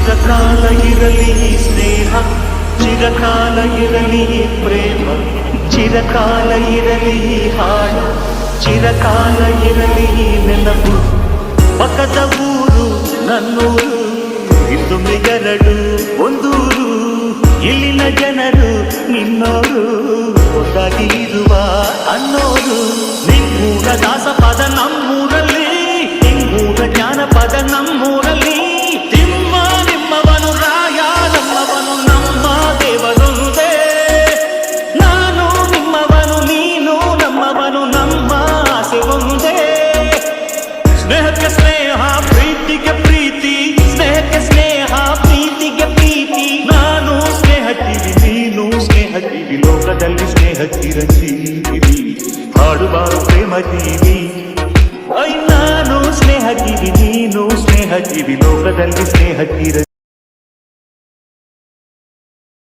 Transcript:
ಚಿರಕಾಲ ಇರಲಿ ಈ ಸ್ನೇಹ, ಚಿರಕಾಲ ಇರಲಿ ಈ ಪ್ರೇಮ, ಚಿರಕಾಲ ಇರಲಿ ಈ ಹಾಡು, ಚಿರಕಾಲ ಇರಲಿ ಈ ನೆನಪು. ಪಕ್ಕದ ಊರು ನನ್ನೂರು, ಇನ್ನೊಮ್ಮೆ ಎರಡು ಒಂದೂರು, ಇಲ್ಲಿನ ಜನರು ನಿನ್ನೋರು, ಒಟ್ಟಾಗಿ ಇರುವ ಅನ್ನೋರು. ನಿಮ್ಮೂರ ದಾಸಪದ ನಮ್ಮೂರಲ್ಲಿ, ನಿಮ್ಮೂರ ಜಾನಪದ ನಮ್ಮೂರಲ್ಲಿ. ನಿಮ್ಮವನು ರಾಯ ನಮ್ಮವನು, ನಮ್ಮ ದೇವರೊಂದೇ. ನಾನು ನಿಮ್ಮವನು, ನೀನು ನಮ್ಮವನು, ನಮ್ಮ ಆಸೆ ಒಂದೇ. ಸ್ನೇಹಕ್ಕೆ ಸ್ನೇಹ, ಪ್ರೀತಿಗೆ ಪ್ರೀತಿ, ಸ್ನೇಹಕ್ಕೆ ಸ್ನೇಹ, ಪ್ರೀತಿಗೆ ಪ್ರೀತಿ. ನಾನು ಸ್ನೇಹ ಜೀವಿ, ನೀನು ಸ್ನೇಹ ಜೀವಿ, ಲೋಕದಲ್ಲಿ ಸ್ನೇಹ ಚಿರಂಜೀವಿ. ಹಾಡುವ ಪ್ರೇಮ ಜೀವಿ. ನಾನು ಸ್ನೇಹ ಜೀವಿ, ನೀನು ಸ್ನೇಹ ಜೀವಿ, ಲೋಕದಲ್ಲಿ ಸ್ನೇಹ ಚಿರಂಜೀವಿ.